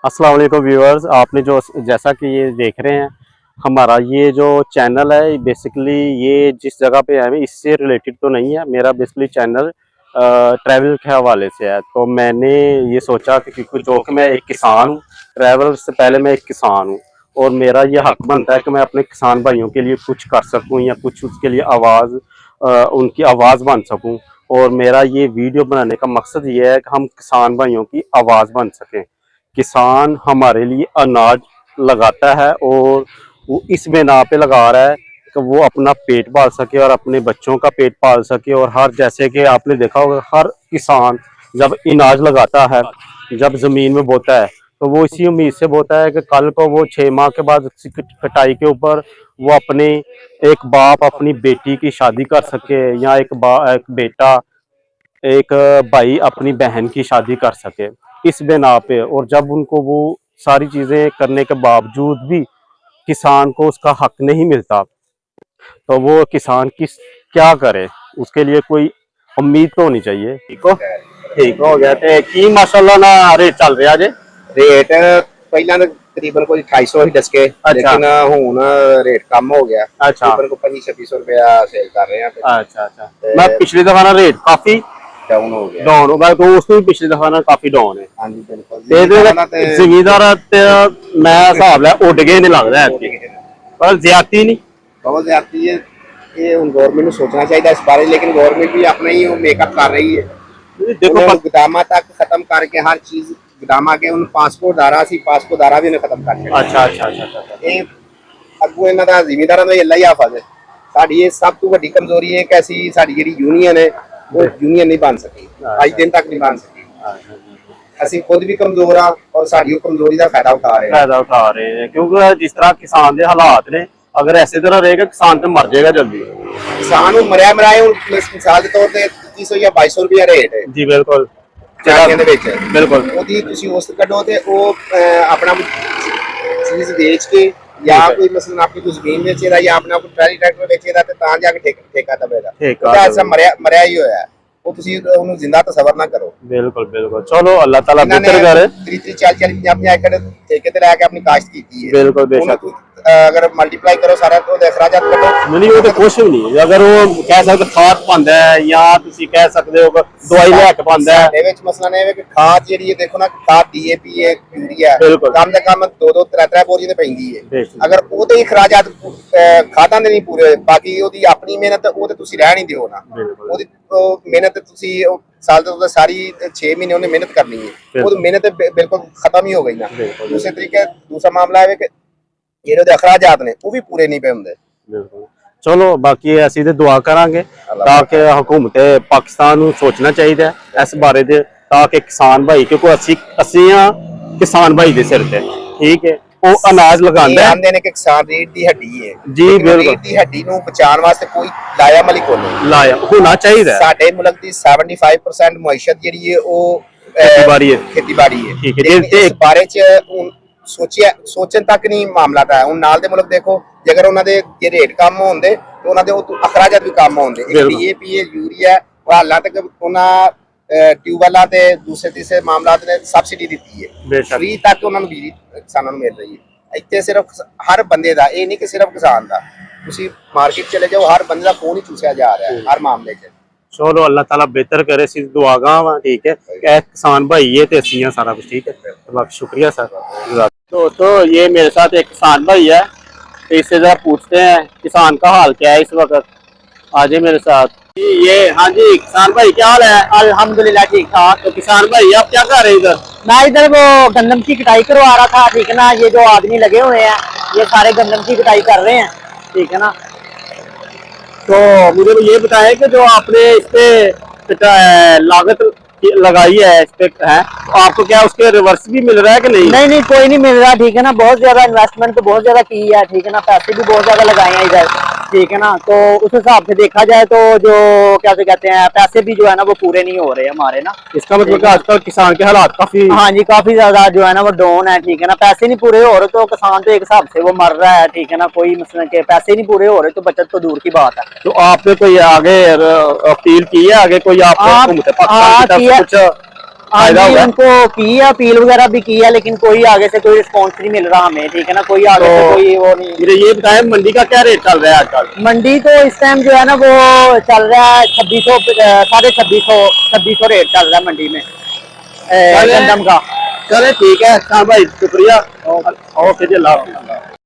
अस्सलाम वालेकुम व्यूअर्स। आपने जो जैसा कि ये देख रहे हैं, हमारा ये जो चैनल है बेसिकली ये जिस जगह पे है इससे रिलेटेड तो नहीं है। मेरा बेसिकली चैनल ट्रैवल के हवाले से है। तो मैंने ये सोचा कि क्योंकि जो कि मैं एक किसान हूँ, ट्रैवल से पहले मैं एक किसान हूँ और मेरा ये हक बनता है कि मैं अपने किसान भाइयों के लिए कुछ कर सकूँ या कुछ उसके लिए आवाज़ उनकी आवाज़ बन सकूँ। और मेरा ये वीडियो बनाने का मकसद ये है कि हम किसान भाइयों की आवाज़ बन सकें। किसान हमारे लिए अनाज लगाता है और वो इस बिना पे लगा रहा है कि वो अपना पेट पाल सके और अपने बच्चों का पेट पाल सके। और हर जैसे कि आपने देखा होगा, हर किसान जब अनाज लगाता है, जब ज़मीन में बोता है, तो वो इसी उम्मीद से बोता है कि कल को वो 6 माह के बाद कटाई के ऊपर वो अपने एक बाप अपनी बेटी की शादी कर सके या एक बेटा एक भाई अपनी बहन की शादी कर सके इस बिना पे। और जब उनको वो सारी चीजें करने के बावजूद भी किसान को उसका हक नहीं मिलता, तो वो किसान किस क्या करे। उसके लिए कोई उम्मीद तो होनी चाहिए। ठीक हो गया ते की माशाल्लाह ना रेट चल रहा जे रेट ਪਹਿਲਾਂ ਤਾਂ ਤਕਰੀਬਨ ਕੋਈ 250 ਹੀ ਦੱਸਕੇ ਲੇਕਿन ਹੁਣ ਰੇਟ ਕਮ ਹੋ ਗਿਆ। अच्छा ਤਕਰੀਬਨ ਕੋ 2500 ਰੁਪਿਆ ਸੇਲ ਕਰ ਰਹੇ ਆ। अच्छा अच्छा मैं पिछली दफा ना रेट काफी डाउन हो गया। डाउन हो गया, तो उसमें भी पिछली दफा ना काफी डाउन है। हाँ जी बिल्कुल। जिमीदार मैं हिसाब लै उड गए नहीं लगता है, पर ज्यादा नहीं बहुत ज्यादा है। ये उन गवर्नमेंट को सोचना चाहिए इस बारे, लेकिन गवर्नमेंट भी अपना ही मेकअप कर रही है। देखो गोदामा तक खत्म करके हर चीज गोदामा के उन पासपोर्ट धारा सी पासपोर्ट धारा भी उन्हें खत्म कर। अच्छा अच्छा अच्छा ये अगू इन्हां दा ਜ਼ਿਮੀਂਦਾਰਾਂ ਦਾ ਅੱਲਾ ਹੀ ਹਾਫਿਜ਼ ਹੈ। ਸਾਡੀ ਇਹ ਸਭ ਤੋਂ ਵੱਡੀ ਕਮਜ਼ੋਰੀ ਹੈ ਕਿ ਅਸੀਂ ਸਾਡੀ ਜਿਹੜੀ ਯੂਨੀਅਨ ਹੈ ਉਹ ਯੂਨੀਅਨ ਨਹੀਂ ਬਣ ਸਕੀ, ਅੱਜ ਦਿਨ ਤੱਕ ਨਹੀਂ ਬਣ ਸਕੀ। ਅਸੀਂ ਖੁਦ ਵੀ ਕਮਜ਼ੋਰ ਆ ਔਰ ਸਾਡੀ ਉਹ ਕਮਜ਼ੋਰੀ ਦਾ ਫਾਇਦਾ ਉਠਾ ਰਹੇ हैं क्योंकि जिस तरह किसान के हालात ने, अगर ऐसे तरह रहेगा किसान तो मर जाएगा जल्दी। किसान ਨੂੰ ਮਰਿਆ ਮਰਾਏ ਹੁਣ ਮਿਸਾਲ ਦੇ ਤੌਰ ਤੇ 2100 ਜਾਂ 2200 ਰੁਪਏ ਰੇਟ ਹੈ जी बिल्कुल ਚਾਹੀਆਂ ਦੇ ਵਿੱਚ। बिल्कुल ਉਹਦੀ ਤੁਸੀਂ ਉਸ ਕੱਢੋ ਤੇ ਉਹ ਆਪਣਾ ਚੀਜ਼ ਵੇਚ ਕੇ ਜਾਂ ਕੋਈ ਮਸਲਨ ਆਪਣੀ ਕੋਈ ਜ਼ਮੀਨ ਵੇਚੇਦਾ ਜਾਂ ਆਪਣਾ ਕੋਈ ਟਰਾਲੀ ਟਰੈਕਟਰ ਵੇਚੇਦਾ ਤੇ ਤਾਂ ਜਾ ਕੇ ਠੇਕਾ ਦਵੇਗਾ। ਉਹਦਾ ਐਸਾ ਮਰਿਆ ਹੀ ਹੋਇਆ, ਉਹ ਤੁਸੀਂ ਉਹਨੂੰ ਜ਼ਿੰਦਾ ਤਸਵਰ ਨਾ ਕਰੋ। बिल्कुल बिल्कुल। चलो अल्लाह ताला बेहतर करे। 30 40 50 ਏਕੜ ਠੇਕੇ ਤੇ ਲੈ ਕੇ ਆਪਣੀ ਕਾਸ਼ਤ ਕੀਤੀ है। बिल्कुल बेशक। अगर मल्टीप्लाई करो सारा तो अखराजात करो नहीं वो तो कुछ भी नहीं। अगर वो कह सकते खाद पांदा है या तुसी कह सकते हो दवाई लेके पांदा है। ਸਾਡੇ ਵਿੱਚ ਮਸਲਾ ਇਹ ਹੈ ਕਿ ਖਾਦ ਜਿਹੜੀ ਹੈ ਦੇਖੋ ਨਾ, ਖਾਦ ਡੀਏਪੀ ਹੈ ਯੂਰੀਆ ਬਿਲਕੁਲ ਕੰਮ ਦਾ ਕੰਮ 2 3 ਬੋਰੀਆਂ ਤੇ ਪੈਂਦੀ ਹੈ। बेशक। ਅਗਰ ਉਹਦੇ ਅਖਰਾਜਾਤ ਖਾਦਾਂ ਦੇ ਨਹੀਂ ਪੂਰੇ ਹੋਏ, ਬਾਕੀ ਉਹਦੀ ਆਪਣੀ ਮਿਹਨਤ ਉਹ ਤੇ ਤੁਸੀਂ ਰਹਿਣ ਹੀ ਦਿਓ ਨਾ। ਉਹਦੀ ਮਿਹਨਤ ਤੁਸੀਂ साल तो सारी 6 महीने उन्हें मेहनत करनी है, वो तो मेहनत बिल्कुल खत्म ही हो गई ना। दूसरे तरीके दूसरा मामला है कि ਜਿਹੜੇ ਦੇ ਅਖਰਾਜਾਤ ਨੇ ਉਹ ਵੀ ਪੂਰੇ ਨਹੀਂ ਪਏ ਹੁੰਦੇ। चलो बाकी ਅਸੀਂ ਤੇ ਦੁਆ ਕਰਾਂਗੇ ਤਾਂ ਕਿ ਹਕੂਮਤ ਪਾਕਿਸਤਾਨ ਨੂੰ ਸੋਚਣਾ ਚਾਹੀਦਾ ਹੈ ਇਸ ਬਾਰੇ ਦੇ, ਤਾਂ ਕਿ ਕਿਸਾਨ ਭਾਈ, ਕਿਉਂਕਿ ਅਸੀਂ ਆ ਕਿਸਾਨ ਭਾਈ ਦੇ ਸਿਰ ਤੇ, ਠੀਕ ਹੈ। ਉਹ ਅਨਾਜ ਲਗਾਉਂਦਾ ਹੈ, ਆਂਦੇ ਨੇ ਕਿ ਕਿਸਾਨ ਰੀੜ ਦੀ ਹੱਡੀ ਹੈ। ਜੀ ਬਿਲਕੁਲ। ਰੀੜ ਦੀ ਹੱਡੀ ਨੂੰ ਬਚਾਉਣ ਵਾਸਤੇ ਕੋਈ ਲਾਇਆ ਮਲੀ ਕੋਲ ਲਾਇਆ ਹੋਣਾ ਚਾਹੀਦਾ। ਸਾਡੇ ਮੁਲਕ ਦੀ 75% ਮੁਆਇਸ਼ਤ ਜਿਹੜੀ ਹੈ ਉਹ ਖੇਤੀਬਾੜੀ ਹੈ। ਠੀਕ ਹੈ। ਇਸ ਬਾਰੇ ਚ ਸੋਚਣ ਤੱਕ ਨਹੀਂ ਮਾਮਲਾ ਤਾਂ ਹੁਣ ਨਾਲ ਦੇ ਮੁਲਕ ਦੇਖੋ, ਜੇਕਰ ਉਹਨਾਂ ਦੇ ਜੇ ਰੇਟ ਕੰਮ ਹੁੰਦੇ ਤੇ ਉਹਨਾਂ ਦੇ ਉਹ ਅਖਰਾਜਾਤ ਵੀ ਕੰਮ ਹੁੰਦੇ। ਡੀਏਪੀ ਯੂਰੀਆ ਹਾਲਾਂ ਤੱਕ ਉਹਨਾਂ ਟਿਊਬਵੈਲਾਂ ਤੇ ਦੂਸਰੇ ਤੀਸਰੇ ਮਾਮਲਾਤ ਨੇ ਸਬਸਿਡੀ ਦਿੱਤੀ ਹੈ, ਫ੍ਰੀ ਤੱਕ ਉਹਨਾਂ ਨੂੰ ਬਿਜਲੀ ਕਿਸਾਨਾਂ ਨੂੰ ਮਿਲ ਰਹੀ ਹੈ। ਇੱਥੇ ਸਿਰਫ ਹਰ ਬੰਦੇ ਦਾ, ਇਹ ਨਹੀਂ ਕਿ ਸਿਰਫ ਕਿਸਾਨ ਦਾ, ਤੁਸੀਂ ਮਾਰਕੀਟ ਚਲੇ ਜਾਓ ਹਰ ਬੰਦੇ ਦਾ ਫੋਨ ਹੀ ਚੂਸਿਆ ਜਾ ਰਿਹਾ ਹੈ हर मामले ਚ। चलो अल्लाह ताला बेहतर करे, सी दुआगा वा, ठीक है। किसान भाई ये ते असी सारा कुछ, ठीक है। बाकी शुक्रिया सर। दोस्तों ये मेरे साथ एक किसान भाई है, तो इससे जरा पूछते हैं किसान का हाल क्या है इस वक्त। आज मेरे साथ ये, हाँ जी किसान भाई क्या हाल है? अल्हम्दुलिल्लाह ठीक ठाक। तो किसान भाई आप क्या कर रहे हैं इधर? मैं इधर वो गंदम की कटाई करवा रहा था, ठीक है ना। ये जो आदमी लगे हुए हैं ये सारे गंदम की कटाई कर रहे हैं, ठीक है ना। तो मुझे ये बताएं कि जो आपने इस पे लागत लगाई है इस पे है, तो आपको क्या उसके रिवर्स भी मिल रहा है कि नहीं? नहीं कोई नहीं मिल रहा, ठीक है ना। बहुत ज्यादा इन्वेस्टमेंट तो बहुत ज्यादा की है, ठीक है ना। पैसे भी बहुत ज्यादा लगाए हैं इधर, ठीक है ना। तो उस हिसाब से देखा जाए तो जो क्या से कहते हैं पैसे भी जो है ना वो पूरे नहीं हो रहे हमारे ना। इसका मतलब आजकल किसान के हालात काफी, हाँ जी काफी ज्यादा जो है ना वो डाउन है, ठीक है ना। पैसे नहीं पूरे हो रहे तो किसान तो एक हिसाब से वो मर रहा है, ठीक है ना। कोई मतलब के पैसे नहीं पूरे हो रहे तो बचत तो दूर की बात है। तो आपने कोई आगे अपील की है, आगे कोई आपने हाँ फायदा जी, होगा। उनको की है, अपील वगैरह भी की है, लेकिन कोई आगे से कोई रिस्पॉन्स नहीं मिल रहा हमें, ठीक है ना, कोई आगे से तो कोई वो नहीं। मुझे ये बताएं मंडी का क्या रेट चल रहा है आजकल? मंडी तो इस टाइम जो है ना वो चल रहा है 2600 2600 रेट चल रहा है मंडी में चले गंदम का। चले ठीक है, हाँ भाई शुक्रिया। ओके जी, अल्लाह हाफ़िज़।